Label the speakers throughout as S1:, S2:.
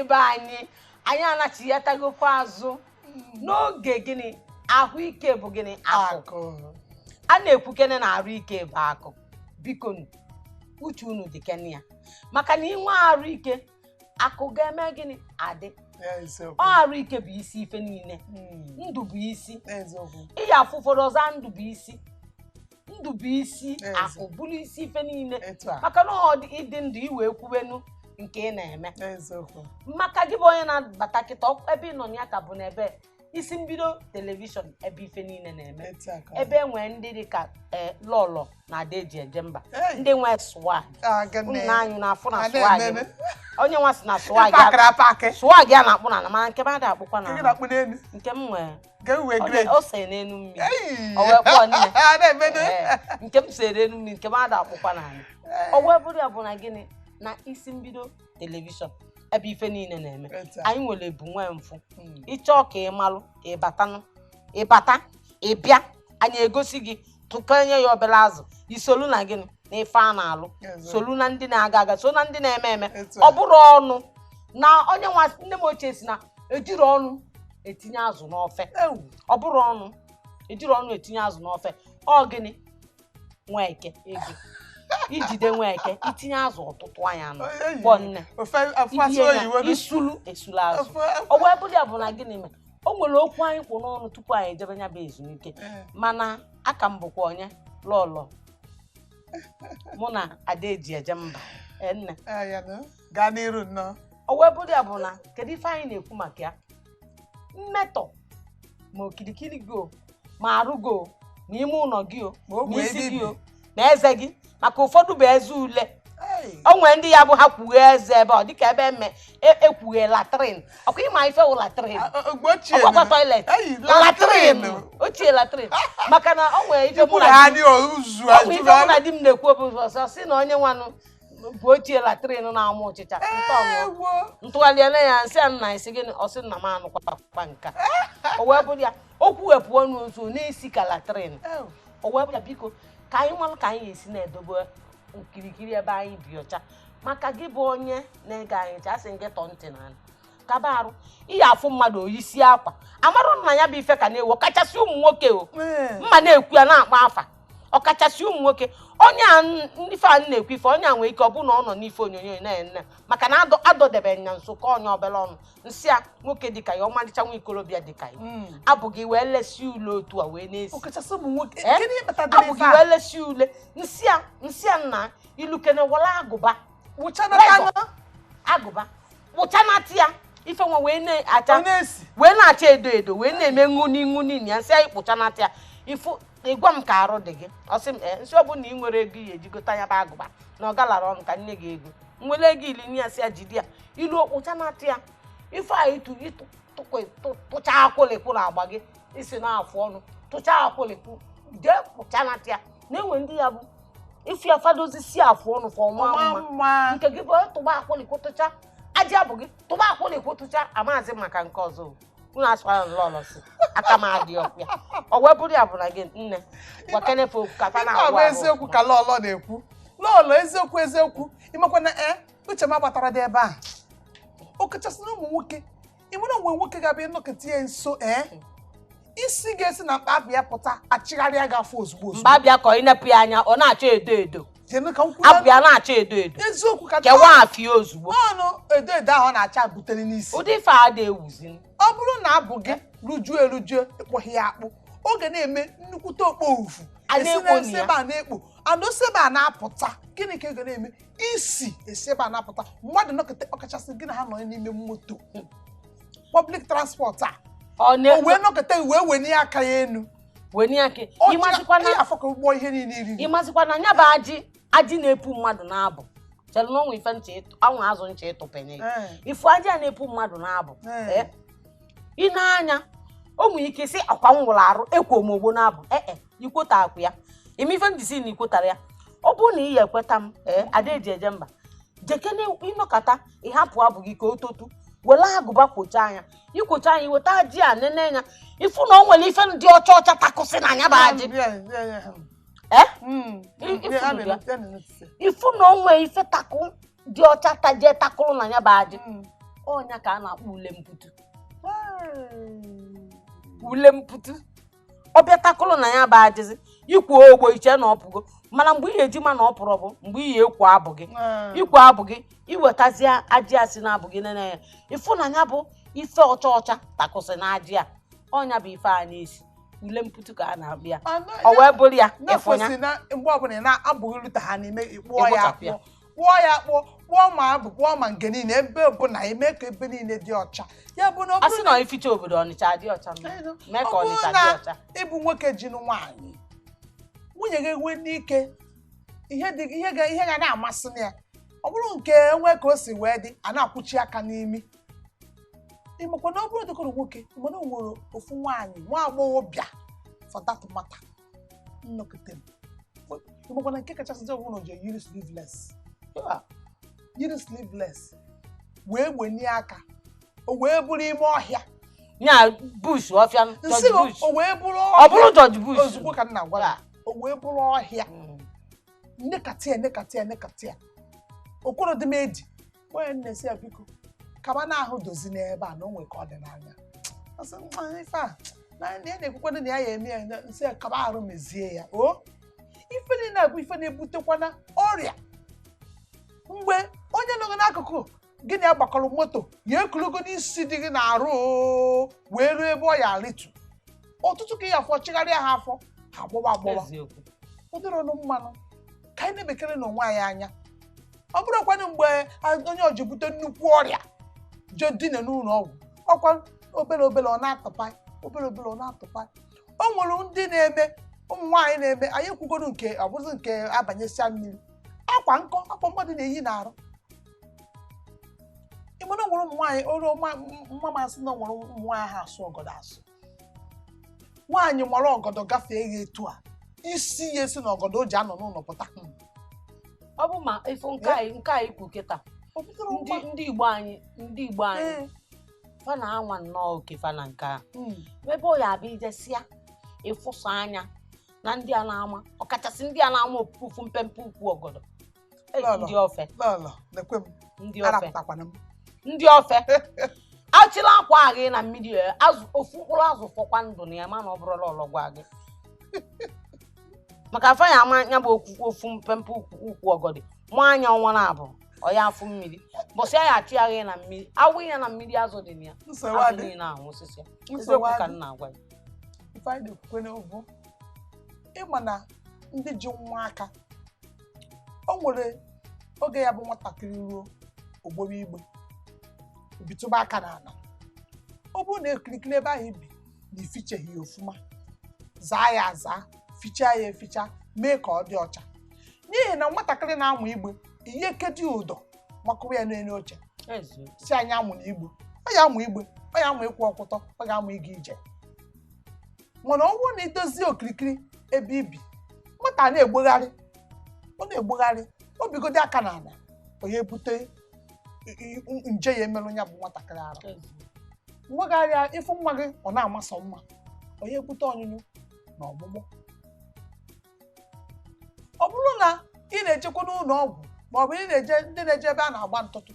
S1: be anyị anachi ya tagokwa azụ n'oge gịnị ahụike bụ gịnị akụ a na-ekwukene na ahụike bụ akụ biko uche unu dị kenya maka na inwe ahụike akụ ga-eme gịnị adị ahụike bụ isi ife niile ndụ bụ isi ihe afụ ụfọdụ ọzọ ndụ bụ isi akụ bụrụ isi ife niile maka na ịdị ndụ iwe kwubenu nke ị na-eme maka gị bụ onye na-abata kịta ebe ị nọ ya ka bụ n'ebe isi mbido telivishọn ebe ife niile na-eme ebe enwere ndị dị ka lọlọ na Adeji Ejemba ndị nwe swag nna anyị na-afụ na swag onye nwa si na swag a na-akpụ na mana nke m adị akpụkwa na nke m nwee o se n'enu mmiri o wee kpọọ nne nke m se n'enu mmiri nke m adị akpụkwa na anyị o wee bụrụ ya bụ na gịnị na isi mbido telivishọn ebe ife niile na-eme anyị nwere ebu nwe mfụ ịchọọ ka ị malụ ịbata ịbịa anyị egosi gị tụkanye ya obere azụ isolu na gịnị na ife a na-alụ solu na ndị na-aga aga so na ndị na-eme eme ọ bụrụ ọnụ na onye nwa nne m ochie si na ejiri ọnụ etinye azụ n'ofe ọ bụrụ ọnụ ejiri ọnụ etinye azụ n'ofe ọ gịnị Nweke ego ijide Nweke itinye azụ ọtụtụ anya nọ bụ nne isulu azụ o wee bụrụ ya bụ na gịnị mere o nwere okwu anyị kwụ n'ọnụ tupu anyị ejebe ya bụ ezumike mana aka m bụkwa onye lọlọ mụ na Adeji Ejemba nne
S2: gaa n'iru nnọọ
S1: o wee bụrụ ya bụ na kedu ife anyị na-ekwu maka ya mmetọ ma okirikiri gị ma arụ gị n'ime ụlọ gị ma isi gị na eze gị maka ụfọdụ bụ eze ule o nwere ndị ya bụ ha kwughe eze ebe ọ dịka ebe ekwughe latrin ọkwa ịma ife wụ latrin ọkwakwa toilet latrin ochie latrin maka na o nwere ife mụ na di m na-ekwu ọsọ si na onye nwanụ bụ ochie latrin na-amụ ọchịcha ntụgharịala ya nsị a nna isi gịnị ọsị nna m anụkwa nka o wee bụrụ ya okwu wepụ ọnụ ụzọ n'isi ka latrin o wee bụrụ ya biko ka anyị malụ ka anyị esi na-edobe okirikiri ebe anyị dị ọcha maka gị bụ onye na-ege anyị ntị asị gị tọọ ntị na kaba arụ ihe afụ mmadụ oyisi akwa amarụ na ya bụ ife ka na-ewu ọkachasị ụmụ nwoke mma na-ekwu ya na-akpa afa ọkachasị ụmụ nwoke onye a ndị fan na-ekwu ife onye a nwere ike ọ bụ na ọ nọ n'ife onyonyo na-ene maka na adọdebe ya nso ka onye ọbụla ọnụ nsị a nwoke dịka ya ọmalịcha nwa ikolobịa dịka ya abụghị wee lesi ule otu a wee na-esi abụghị wee lesi ule nsị a nna ilukene wala agụba wụchanatị ya ife nwa wee na-acha edo edo wee na-eme ṅụni ya nsị anyị kpụchanatị ya ifu ịgwa m ka arụ dị gị ọsị m nsị ọ bụ na ị nwere ego ya ejigota ya bụ agụba na ọ galara ọnụ ka nne gị ego nwere ego ili ya si ya jide ya ilu okpụcha na-atụ ya ife anyị tụcha akwụlịkwụ na agba gị isi na-afụ ọnụ tụcha akwụlịkwụ jee kpụcha na-atụ ya na-enwe ndị ya bụ ife ya fadozi si afụ ọnụ fa ọma mma nke gị bụ tụba akwụlịkwụ tụcha aja bụ gị tụba akwụlịkwụ tụcha amazi maka nke ọzọ unu asụkwara lọlọ si aka m adị ọkpịa o wee bụrụ ya bụ na gị nne gwakenefe okwu ka fa na-agwa
S2: eziokwu ka lọlọ na-ekwu lọlọ eziokwu ịmakwa na uche m agbatara dị ebe a o kachasị na ụmụ nwoke ịmara onwe nwoke ga-abịa ịnọkọta ya nso isi ga-esi na mkpa abịa pụta achịgharịa gị afọ ozugbo
S1: mgbe abịa ka ị nepụ ya anya ọ na-achọ edo edo abịa na-achọ edo edo
S2: eziokwu ka
S1: kewa afịa ozugbo
S2: ọnụ edo edo ahụ na-acha butere n'isi
S1: ụdị ife a na-ewuzi
S2: ọ bụrụ na abụ gị rujuo ịkpọghị ya akpụ oge na-eme nnukwute okpo ufu esebe a na-ekpo anụsebe a na-apụta gịnị ka ego na-eme isi esebe a na-apụta mmadụ nọkọta ọkachasị gị na ha nọ n'ime moto public transport a wee nọkọta wee wenye aka ya enu ụgbọ ihe niile iri
S1: ịmazikwa na nya bụ ajị na-epu mmadụ na-abụ chere na ọnwa ife anwụ azụ ncha ịtụpenye ifu ajị a na-epu mmadụ na-abụ ị na-anya o nwere ike si akwa m nwụrụ arụ ekwo omogbo na-abụ ikwota akwụ ya ime ife ndisi na ikwotara ya ọ bụrụ na ị ya ekweta m Adeji Ejemba jekene ịnọkọta ịhapụ abụ gị ka o totu were agụba kwocha anya ikwocha anya iweta ajị a nene anya ifu na o nwere ife ndị ọcha takụsị na anya bụ ajị ifu na o nwere ife takụ dị ọcha taje takụrụ na anya bụ ajị ọnya ka a na-akpọ ule mputu ule mputu ọbịa takụlụ na ya bụ adịzi ikwu ogbo iche na ọpụgo mana mgbe ihe eji ma na ọpụrụ bụ mgbe ihe ekwu abụ gị ikwu abụ gị iwetazie ajị asị na abụ gị nene ya ịfụ na ya bụ ife ọcha ọcha takụsị na ajị a ọnya bụ ife a na-esi ule mputu ka a na-abịa ọ wee bụrụ ya ịfụnya
S2: mgbe ọbụla na-abụghị rute ha n'ime kpụọ ya kpụọ ma abụ kpụọ ma nke niile ebe ọbụla eme ka ebe niile dị ọcha ya bụ na ọ
S1: bụrụ na ificha obodo Ọnịcha dị ọcha mee ka Ọnịcha dị ọcha
S2: ịbụ nwoke ji nwaanyị nwunye gị nwee n'ike ihe ga na-amasị ya ọ bụrụ nke enwe ka o si wee dị a na-akwụchi aka n'imi ịmakwa na ọ bụrụ dịkọrọ nwoke mana o nwere ofu nwaanyị nwa agbọghọbịa for that matter nnọkọta ịmakwa na nke kachasị dị ọbụla ji yiri sleeveless wee gbenye aka o wee bụrụ ime ọhịa
S1: nya bush ọfịa
S2: nsị o wee bụrụ
S1: ọ bụrụ George Bush
S2: ozugbo ka nna gwara o wee bụrụ ọhịa nnekatịa okoro dị m eji onye na-esi ya biko kaba na-ahụ dozi n'ebe a na o nwere ka ọ dị n'anya ife a na-ekwukwana na ya ya eme ya nsị ya kaba arụ mezie ya o ife niile abụ ife na-ebutekwana ọrịa mgbe onye nọ n'akụkụ gị na-agbakọrọ moto ya ekulugo n'isi dị gị na-arụ wee ruo ebe ọ ya arịtụ ọtụtụ ka ya afọ chigharịa ha afọ ha agbọwa ụdịrọnụ mmanụ ka anyị na-ebekere n'onwe anyị anya ọ bụrụkwanụ mgbe onye ọjọ bute nnukwu ọrịa je dine n'ụlọ ọgwụ ọkwa obere ọ na-atụpa o nwere ndị na-eme ụmụ nwaanyị na-eme anyị ekwugoro nke ọ bụzi nke abanyesịa mmiri akwa mmadụ na-eyi n'arụ ịmana nwere ụmụ nwaanyị oru mma masị na nwere ụmụ nwaanyị ha asụ ọgọdọ asụ nwaanyị nwere ọgọdọ gafee ya etu a isi ya esi na ọgọdọ o ji anọ n'ụlọ pụta
S1: ọ bụ ma ifo nke anyị kwu kịta ndị Igbo anyị fa na-anwa nnọọ oke fa na nke a ebe ọ ya abịa ijesịa ịfụsọ anya na ndị a na-ama ọkachasị ndị a na-ama ofu mpempe ukwu ọgọdọ ndị ofe achịla akwa agị na mmiri ofu mkpụrụ azụ fọkwa ndụ na ya ma na ọ bụrụla ọlọgwa gị maka afọ ya ama anya bụ ofu mpempe ukwu ọgọdọ ma anya ọnwa na-abụ ọya afụ mmiri bọsị ya achị agị na mmiri awụ ya na mmiri azụ dị na ya azụ niile ahụ osisi eziokwu ka m na-agwa gị
S2: ịma na ndị ji nwa aka o nwere oge ya bụ nwatakịrị ruo ogboro igbe obitụba aka n'ala ọ bụrụ na ekirikiri ebe ahụ ibi na ificheghị ya ofụma zaa ya aza fichaa ya eficha mee ka ọ dị ọcha n'ihi na nwatakịrị na-amụ igbe ihe kedị ụdọ makụwa ya n'elu oche si anyị amụ na igbo ọ ya amụ igbe ọ ya amụ ịkwụ ọkwụtọ ọ ga-amụ ịga ije mana ọ bụrụ na idozie okirikiri ebe ibi nwata na-egbegharị obigodi aka n'ala onye bute nje ya emerụ ya bụ nwatakịrị ara nwegharịa ịfụ nwa gị ọ na-amasọ mma onye bute ọnyụnyụ na ọgbụgbọ ọ bụrụ na ị na-ejekwa n'ụlọ ọgwụ ma ọ bụ ndị na-eje ebe a na-agba ntụtụ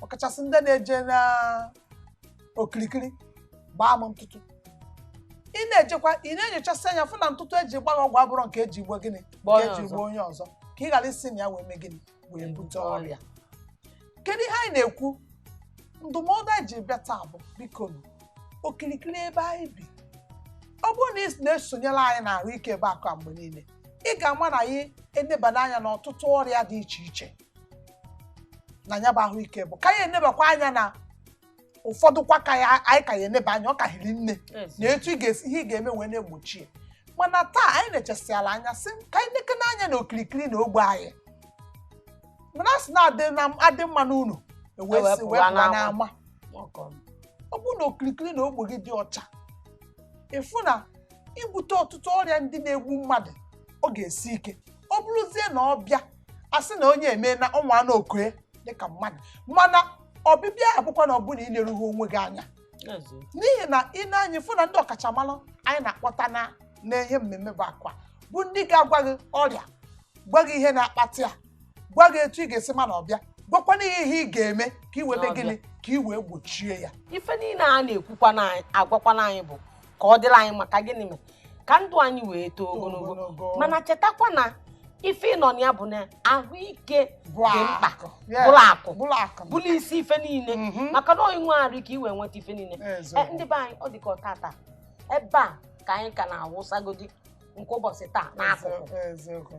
S2: ọkachasị ndị na-eje na okirikiri gbaa m ntụtụ ị na-ejekwa ị na-enyochasị anya fụ na ntụtụ eji gba ọgwụ abụrụ nke eji gbuo gịnị eji gbuo onye ọzọ ka ị ghara isi na ya wee mee gịnị wee bute ọrịa kedu ihe anyị na-ekwu ndụmọdụ anyị ji bịa taa bụ biko okirikiri ebe anyị bi ọ bụrụ na ị na-esonyere anyị na ahụike ebe akụ a mgbe niile ị ga-ama na anyị enebana anya na ọtụtụ ọrịa dị iche iche na ya bụ ahụike bụ ka anyị enebakwa anya na ụfọdụkwa ka anyị ka ya eneba anya ọ ka hiri nne na etu ihe ị ga-eme wee na-egbochie mana taa anyị na-echesiala anya sị ka anyị nekene anya na okirikiri na ogbe anyị mana asị na-adị mma n'ụlọ wee pụọ n'ama ọ bụrụ na okirikiri na ogbe gị dị ọcha ịfụ na ibute ọtụtụ ọrịa ndị na-egbu mmadụ ọ ga-esi ike ọ bụrụzie na ọ bịa asị na onye eme na ọnwa na okoe dịka mmadụ mana ọbịbịa abụkwa na ọ bụrụ na ị na-erughị onwe gị anya n'ihi na ị na-anya ịfụ na ndị ọkachamara anyị na-akpọta na ihe mmemme bụ akwa bụ ndị ga-agwa gị ọrịa gwa gị ihe na-akpata ya gwa gị etu ị ga-esi ma na ọbịa gwakwana ihe ị ga-eme ka ị wee gịnị ka ị wee gbochie ya.
S1: Ife niile a na-ekwukwa na agwakwana anyị bụ ka ọ dịrị anyị maka gịnị mere ka ndụ anyị wee too ogologo mana chetakwa na ife ịnọ na ya bụ na ahụike dị mkpa bụrụ akụ bụrụ isi ife niile maka na onwe arụ ike iwe nweta ife niile. Ndị be anyị ọ dị ka ọtata ebe a ka anyị ka na-awụsagodi nke ụbọchị taa n'akụkụ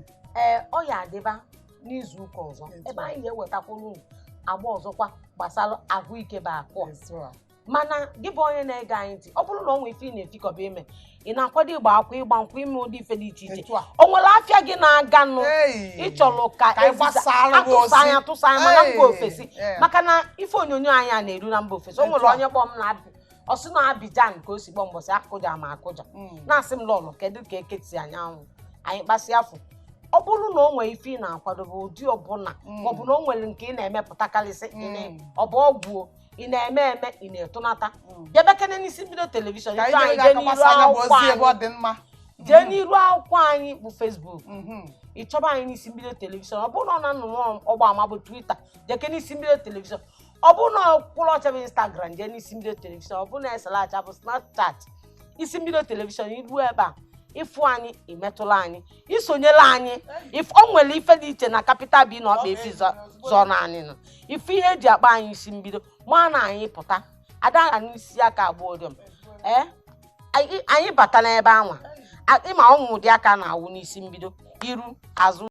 S1: ọ ya adịba n'izu ụka ọzọ ebe anyị ga-ewetakwuru unu agba ọzọkwa gbasara ahụike bụ akụ. Mana gị bụ onye na-ege anyị ntị ọ bụrụ na ọ nwee ife ị na-efikọba ime ị na-akwado ịgba akwa ịgba nkwụ ime ụdị ife dị iche iche o nwere afịa gị na-aganụ ịchọrọ ka atụsa anya mana mba ofesi maka na ife onyonyo anyị a na-eru na mba ofesi o nwere onye kpọọ m na ọ sị na Abidjan ka o si kpọọ mbọsị akụja ma akụja na-asị m lọlọ kedu ka eketi anyanwụ anyị kpasị afọ ọ bụrụ na o nwere ife ị na-akwadobe ụdị ọbụla maọbụ na o nwere nke ị na-emepụtakarịsị ọ bụ ọgwụ ị na-eme ị na-etunata bịabekene n'isi mbido telivishọn jee n'iru akwụkwọ anyị bụ Facebook ịchọba anyị n'isi mbido telivishọn ọ bụrụ na ọ na-anụ ọgba ama bụ Twitter jeke n'isi mbido telivishọn ọ bụrụ na ọkwụrụ ọcha bụ Instagram jee n'isi mbido telivishọn ọ bụrụ na eselacha bụ Snapchat isi mbido telivishọn iru ebe a ịfụ anyị imetụla anyị isonyela anyị o nwere ife dị iche na Capital B na ọkpa efi zọ na anyị nọ ife ihe eji akpa anyị isi mbido ma na anyị pụta ada n'isi aka abụọ dị anyị bata n'ebe anwa ịma ọnwụ ụdị aka na-awụ n'isi mbido iru azụ